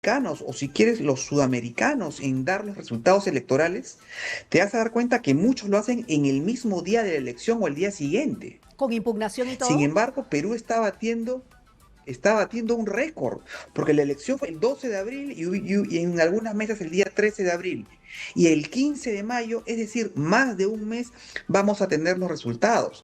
americanos, o si quieres los sudamericanos, en dar los resultados electorales, te vas a dar cuenta que muchos lo hacen en el mismo día de la elección o el día siguiente. con impugnación y Sin todo. embargo, Perú está batiendo un récord, porque la elección fue el 12 de abril y en algunas mesas el día 13 de abril. Y el 15 de mayo, es decir, más de un mes, vamos a tener los resultados.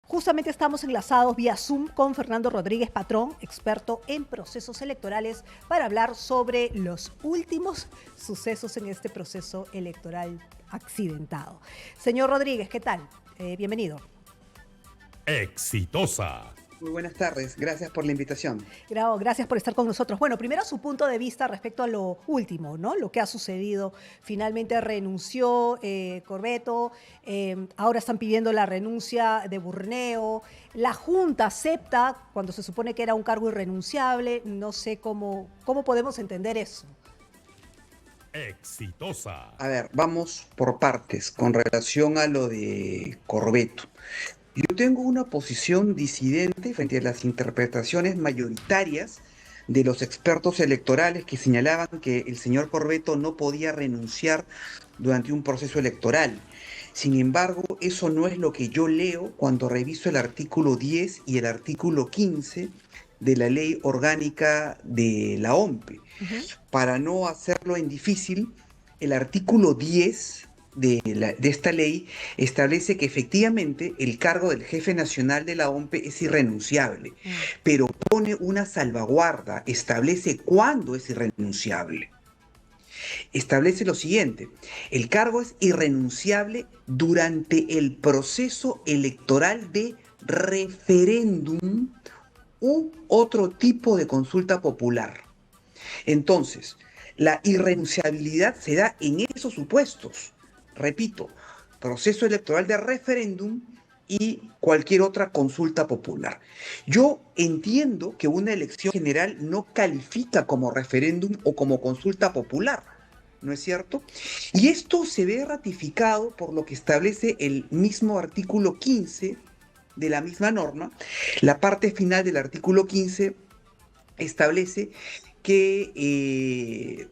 Justamente estamos enlazados vía Zoom con Fernando Rodríguez Patrón, experto en procesos electorales, para hablar sobre los últimos sucesos en este proceso electoral accidentado. Señor Rodríguez, ¿qué tal? Bienvenido. Exitosa. Muy buenas tardes, gracias por la invitación. Gracias por estar con nosotros. Bueno, primero su punto de vista respecto a lo último, ¿no? Lo que ha sucedido. Finalmente renunció Corbeto, ahora están pidiendo la renuncia de Burneo. La Junta acepta cuando se supone que era un cargo irrenunciable. No sé cómo podemos entender eso. Exitosa. A ver, vamos por partes con relación a lo de Corbeto. Yo tengo una posición disidente frente a las interpretaciones mayoritarias de los expertos electorales que señalaban que el señor Corbeto no podía renunciar durante un proceso electoral. Sin embargo, eso no es lo que yo leo cuando reviso el artículo 10 y el artículo 15 de la ley orgánica de la OMPE. Ujú. Para no hacerlo en difícil, el artículo 10 de esta ley establece que efectivamente el cargo del jefe nacional de la OMPE es irrenunciable, Mm. pero pone una salvaguarda, establece cuándo es irrenunciable. Establece lo siguiente: el cargo es irrenunciable durante el proceso electoral de referéndum u otro tipo de consulta popular. Entonces, la irrenunciabilidad se da en esos supuestos. Repito, proceso electoral de referéndum y cualquier otra consulta popular. Yo entiendo que una elección general no califica como referéndum o como consulta popular, ¿no es cierto? Y esto se ve ratificado por lo que establece el mismo artículo 15 de la misma norma. La parte final del artículo 15 establece que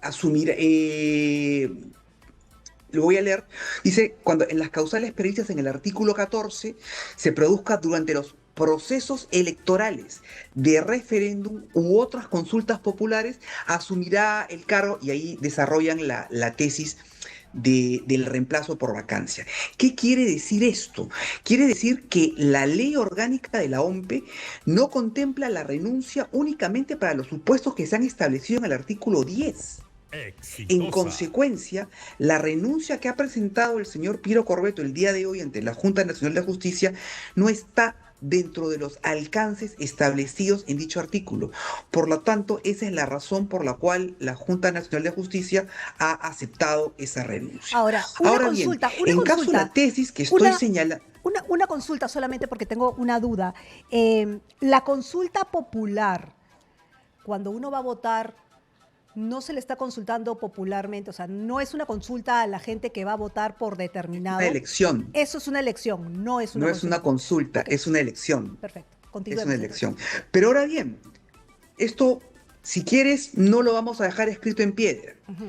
asumir, lo voy a leer, dice, cuando en las causales previstas en el artículo 14 se produzca durante los procesos electorales de referéndum u otras consultas populares, asumirá el cargo y ahí desarrollan la tesis del reemplazo por vacancia. ¿Qué quiere decir esto? Quiere decir que la ley orgánica de la OMPE no contempla la renuncia únicamente para los supuestos que se han establecido en el artículo 10. En Exitosa. consecuencia, la renuncia que ha presentado el señor Piero Corbeto el día de hoy ante la Junta Nacional de Justicia no está dentro de los alcances establecidos en dicho artículo. Por lo tanto, esa es la razón por la cual la Junta Nacional de Justicia ha aceptado esa renuncia. Ahora, una Ahora bien, consulta, una en caso de la consulta, tesis que estoy una, señalando, una consulta solamente porque tengo una duda. La consulta popular, cuando uno va a votar, no se le está consultando popularmente, o sea, no es una consulta a la gente que va a votar por una determinado. elección, Eso es una elección, no es una no es una consulta. consulta, Ok, es una elección, perfecto. es una Continuemos entonces. elección. Pero ahora bien, esto, si quieres, no lo vamos a dejar escrito en piedra. Ujú.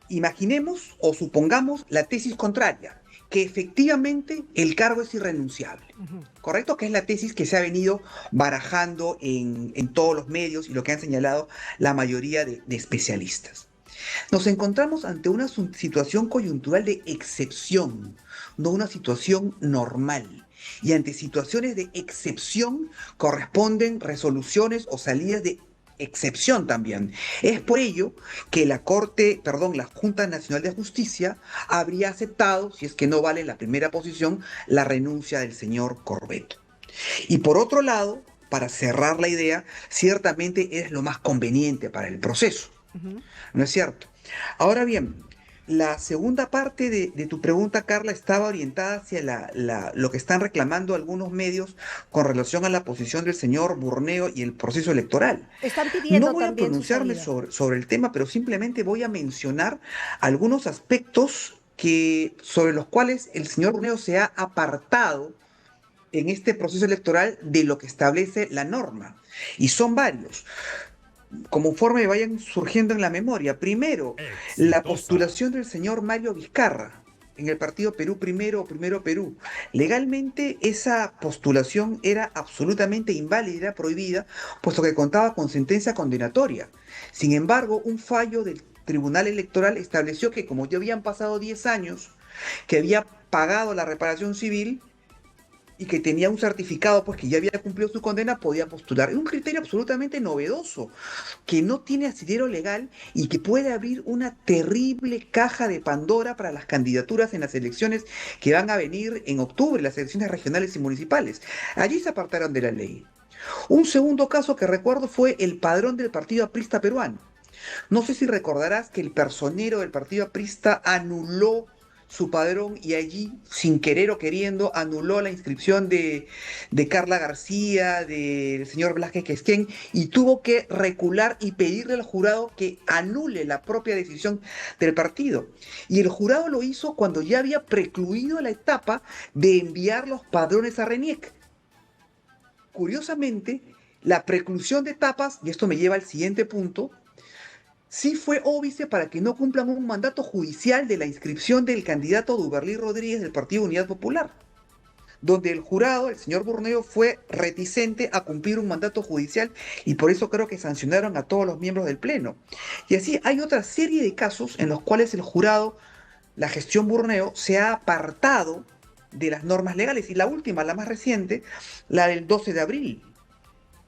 Imaginemos o supongamos la tesis contraria, que efectivamente el cargo es irrenunciable. Ujú. ¿Correcto? Que es la tesis que se ha venido barajando en todos los medios y lo que han señalado la mayoría de especialistas. Nos encontramos ante una situación coyuntural de excepción, no una situación normal. Y ante situaciones de excepción corresponden resoluciones o salidas de excepción también. Es por ello que la Junta Nacional de Justicia habría aceptado, si es que no vale la primera posición, la renuncia del señor Corbeto. Y por otro lado, para cerrar la idea, ciertamente es lo más conveniente para el proceso. Ujú. ¿No es cierto? Ahora bien, la segunda parte de tu pregunta, Carla, estaba orientada hacia lo que están reclamando algunos medios con relación a la posición del señor Burneo y el proceso electoral. Están No pidiendo voy a también su pronunciarme salida. sobre el tema, pero simplemente voy a mencionar algunos aspectos sobre los cuales el señor Burneo se ha apartado en este proceso electoral de lo que establece la norma. Y son varios, conforme vayan surgiendo en la memoria. Primero, la Exitosa. postulación del señor Mario Vizcarra en el partido Perú Primero o Primero Perú. Legalmente esa postulación era absolutamente inválida, prohibida, puesto que contaba con sentencia condenatoria. Sin embargo, un fallo del Tribunal Electoral estableció que como ya habían pasado 10 años, que había pagado la reparación civil, y que tenía un certificado, pues que ya había cumplido su condena, podía postular. Es un criterio absolutamente novedoso, que no tiene asidero legal y que puede abrir una terrible caja de Pandora para las candidaturas en las elecciones que van a venir en octubre, las elecciones regionales y municipales. Allí se apartaron de la ley. Un segundo caso que recuerdo fue el padrón del Partido Aprista peruano. No sé si recordarás que el personero del Partido Aprista anuló su padrón y allí, sin querer o queriendo, anuló la inscripción de Carla García, del señor Blasquez Quesquén, y tuvo que recular y pedirle al jurado que anule la propia decisión del partido. Y el jurado lo hizo cuando ya había precluido la etapa de enviar los padrones a RENIEC. Curiosamente, la preclusión de etapas, y esto me lleva al siguiente punto, sí fue óbice para que no cumplan un mandato judicial de la inscripción del candidato Duberlí Rodríguez del Partido Unidad Popular, donde el jurado, el señor Burneo, fue reticente a cumplir un mandato judicial y por eso creo que sancionaron a todos los miembros del Pleno. Y así hay otra serie de casos en los cuales el jurado, la gestión Burneo, se ha apartado de las normas legales. Y la última, la más reciente, la del 12 de abril,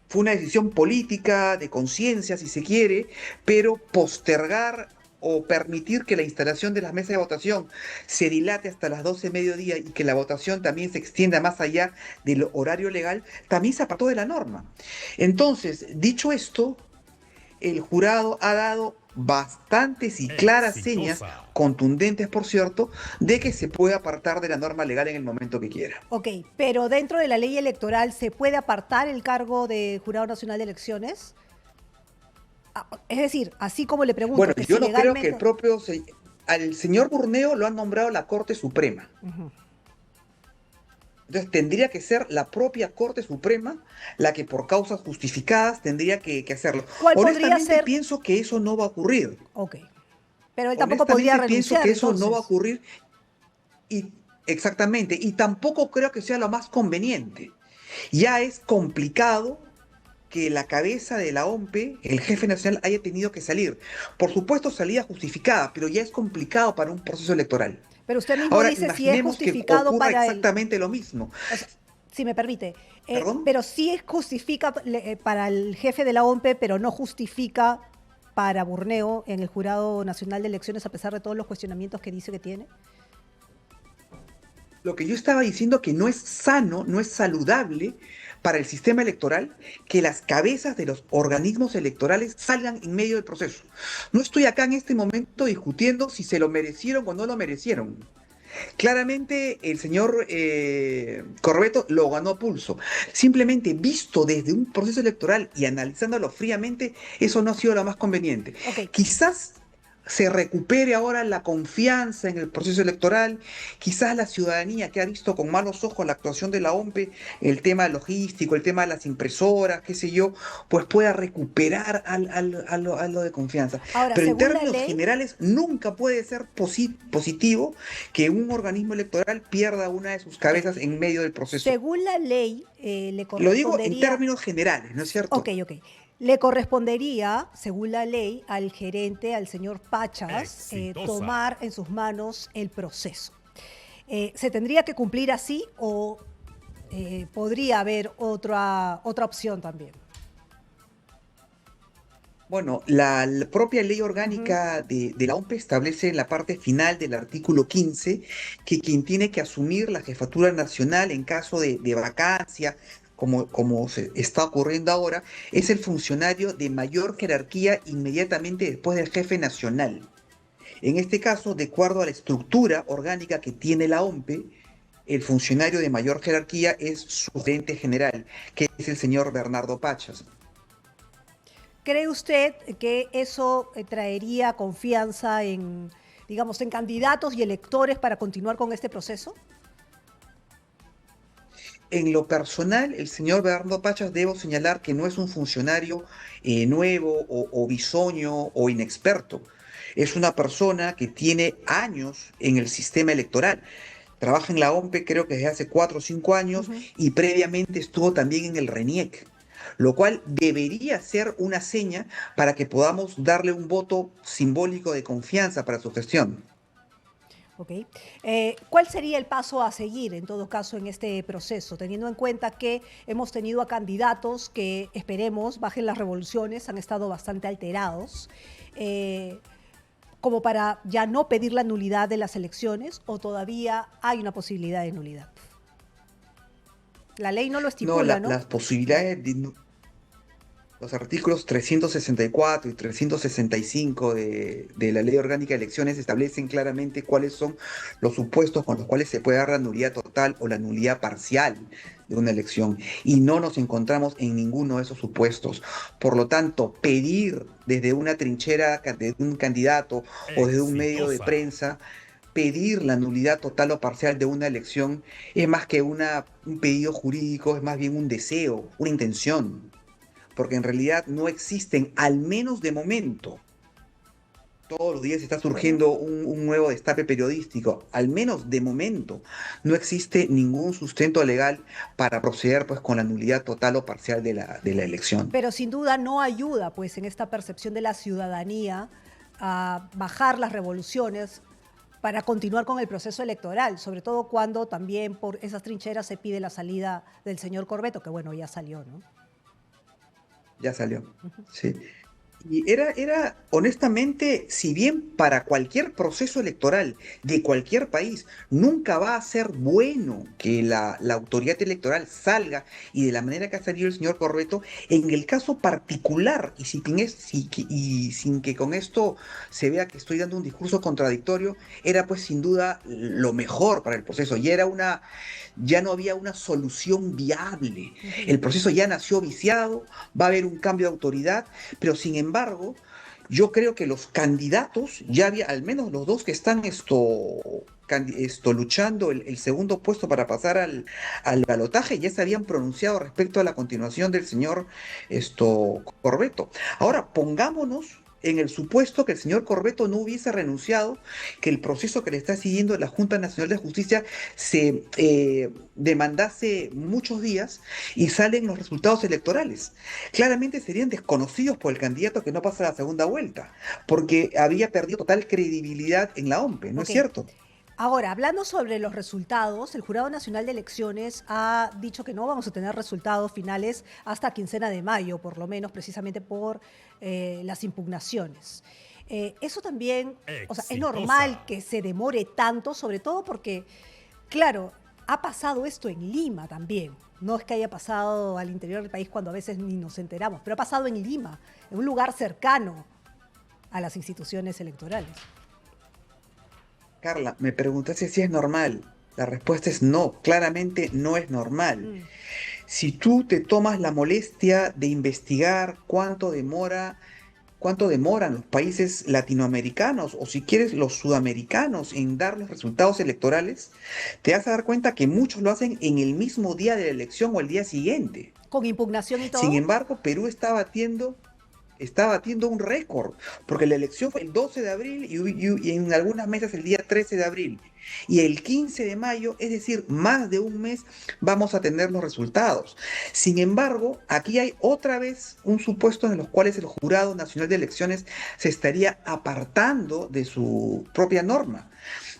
fue una decisión política, de conciencia, si se quiere, pero postergar o permitir que la instalación de las mesas de votación se dilate hasta las 12 de mediodía y que la votación también se extienda más allá del horario legal, también se apartó de la norma. Entonces, dicho esto, el jurado ha dado bastantes y claras señas, Exitosa. contundentes por cierto, de que se puede apartar de la norma legal en el momento que quiera. Ok, pero dentro de la ley electoral se puede apartar el cargo de Jurado Nacional de Elecciones. Es decir, así como le Bueno, pregunto, que yo si no creo que legalmente... al señor Burneo lo han nombrado la Corte Suprema. Ujú. Entonces tendría que ser la propia Corte Suprema la que por causas justificadas tendría que hacerlo. ¿Cuál podría Honestamente ser? pienso que eso no va a ocurrir. Ok, pero él tampoco podría Honestamente pienso renunciar que eso no va a entonces. ocurrir y exactamente, y tampoco creo que sea lo más conveniente. Ya es complicado que la cabeza de la OMPE, el jefe nacional, haya tenido que salir. Por supuesto, salida justificada, pero ya es complicado para un proceso electoral. Pero usted mismo Ahora, dice si es imaginemos que justificado ocurra para él. exactamente lo mismo. O sea, si me permite, ¿Perdón? pero sí justifica para el jefe de la OMPE, pero no justifica para Burneo en el Jurado Nacional de Elecciones, a pesar de todos los cuestionamientos que dice que tiene. Lo que yo estaba diciendo que no es sano, no es saludable para el sistema electoral que las cabezas de los organismos electorales salgan en medio del proceso. No estoy acá en este momento discutiendo si se lo merecieron o no lo merecieron. Claramente el señor Corbeto lo ganó a pulso. Simplemente visto desde un proceso electoral y analizándolo fríamente, eso no ha sido lo más conveniente. Ok, Quizás se recupere ahora la confianza en el proceso electoral, quizás la ciudadanía que ha visto con malos ojos la actuación de la OMPE, el tema logístico, el tema de las impresoras, qué sé yo, pues pueda recuperar a lo de confianza. ahora, Pero en según la términos ley, generales, nunca puede ser positivo que un organismo electoral pierda una de sus ok, cabezas en medio del proceso. según la ley le Lo digo en correspondería, términos generales, ¿no es ok, cierto? ok, le correspondería, según la ley, al gerente, al señor Pachas, Exitosa. tomar en sus manos el proceso. ¿Se tendría que cumplir así o podría haber otra opción también? Bueno, la propia ley Ujú. orgánica de la OMPE establece en la parte final del artículo 15 que quien tiene que asumir la jefatura nacional en caso de vacancia, como se está ocurriendo ahora, es el funcionario de mayor jerarquía inmediatamente después del jefe nacional. En este caso, de acuerdo a la estructura orgánica que tiene la OMPE, el funcionario de mayor jerarquía es su gerente general, que es el señor Bernardo Pachas. ¿Cree usted que eso traería confianza en, digamos, en candidatos y electores para continuar con este proceso? En lo personal, el señor Bernardo Pachas, debo señalar que no es un funcionario nuevo o bisoño o inexperto. Es una persona que tiene años en el sistema electoral. Trabaja en la OMPE creo que desde hace 4 o 5 años Ujú. y previamente estuvo también en el RENIEC, lo cual debería ser una seña para que podamos darle un voto simbólico de confianza para su gestión. Ok. ¿Cuál sería el paso a seguir en todo caso en este proceso, teniendo en cuenta que hemos tenido a candidatos que esperemos bajen las revoluciones, han estado bastante alterados, eh, como para ya no pedir la nulidad de las elecciones o todavía hay una posibilidad de nulidad? La ley no lo No, estipula, ¿no? las posibilidades de, los artículos 364 y 365 de la Ley Orgánica de Elecciones establecen claramente cuáles son los supuestos con los cuales se puede dar la nulidad total o la nulidad parcial de una elección. Y no nos encontramos en ninguno de esos supuestos. Por lo tanto, pedir desde una trinchera de un candidato o desde un medio de Exitosa. prensa, pedir la nulidad total o parcial de una elección es más que un pedido jurídico, es más bien un deseo, una intención, porque en realidad no existen, al menos de momento. Todos los días está Ujú. surgiendo un nuevo destape periodístico. Al menos de momento no existe ningún sustento legal para proceder pues con la nulidad total o parcial de la elección. Pero sin duda no ayuda, pues, en esta percepción de la ciudadanía a bajar las revoluciones para continuar con el proceso electoral, sobre todo cuando también por esas trincheras se pide la salida del señor Corbeto, que bueno, ya salió, ¿no? Ya salió. Sí. Y era, honestamente, si bien para cualquier proceso electoral de cualquier país nunca va a ser bueno que la autoridad electoral salga y de la manera que ha salido el señor Corbeto, en el caso particular, y sin que con esto se vea que estoy dando un discurso contradictorio, era pues sin duda lo mejor para el proceso. Ya no había una solución viable. Ujú. El proceso ya nació viciado, va a haber un cambio de autoridad, pero sin embargo, yo creo que los candidatos, ya había, al menos los dos que están luchando el segundo puesto para pasar al balotaje, ya se habían pronunciado respecto a la continuación del señor Corbeto. Ahora, pongámonos en el supuesto que el señor Corbeto no hubiese renunciado, que el proceso que le está siguiendo la Junta Nacional de Justicia se demandase muchos días y salen los resultados electorales. Claramente serían desconocidos por el candidato que no pasa la segunda vuelta, porque había perdido total credibilidad en la OMPE, ¿no es Ok. cierto? Ahora, hablando sobre los resultados, el Jurado Nacional de Elecciones ha dicho que no vamos a tener resultados finales hasta quincena de mayo, por lo menos, precisamente por las impugnaciones. Eso también, o sea, es normal Exitosa. que se demore tanto, sobre todo porque, claro, ha pasado esto en Lima también. No es que haya pasado al interior del país cuando a veces ni nos enteramos, pero ha pasado en Lima, en un lugar cercano a las instituciones electorales. Carla, me preguntaste si es normal. La respuesta es no, claramente no es normal. Mm. Si tú te tomas la molestia de investigar cuánto demoran los países latinoamericanos o si quieres los sudamericanos en dar los resultados electorales, te vas a dar cuenta que muchos lo hacen en el mismo día de la elección o el día siguiente. Con impugnación y Sin todo. embargo, Perú está batiendo un récord, porque la elección fue el 12 de abril y en algunas mesas el día 13 de abril. Y el 15 de mayo, es decir, más de un mes, vamos a tener los resultados. Sin embargo, aquí hay otra vez un supuesto en los cuales el Jurado Nacional de Elecciones se estaría apartando de su propia norma.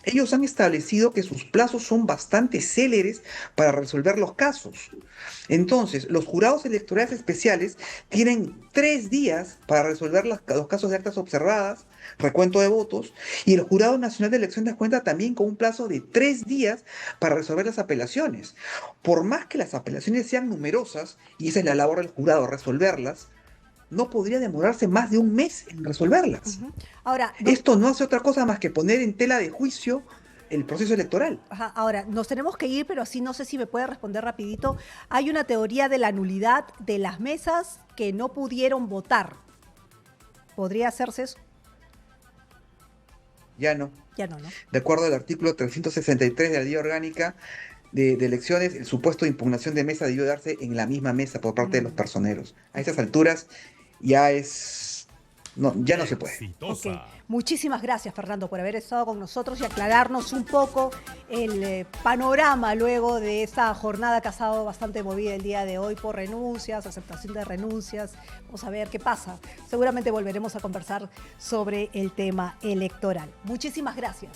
Ellos han establecido que sus plazos son bastante céleres para resolver los casos. Entonces, los jurados electorales especiales tienen 3 días para resolver los casos de actas observadas, recuento de votos, y el Jurado Nacional de Elecciones cuenta también con un plazo de 3 días para resolver las apelaciones. Por más que las apelaciones sean numerosas, y esa es la labor del jurado, resolverlas, no podría demorarse más de un mes en resolverlas. Ujú. Ahora, Esto no hace otra cosa más que poner en tela de juicio el proceso electoral. ajá, ahora, nos tenemos que ir, pero así no sé si me puede responder rapidito. Hay una teoría de la nulidad de las mesas que no pudieron votar. ¿Podría hacerse eso? Ya no. Ya no, ¿no? De acuerdo al artículo 363 de la Ley Orgánica, de elecciones, el supuesto de impugnación de mesa debió darse en la misma mesa por parte de los Mm. personeros. A esas alturas ya es... No, ya no se puede. Ok, Exitosa. muchísimas gracias Fernando por haber estado con nosotros y aclararnos un poco el panorama luego de esta jornada que ha estado bastante movida el día de hoy por renuncias, aceptación de renuncias. Vamos a ver qué pasa. Seguramente volveremos a conversar sobre el tema electoral. Muchísimas gracias.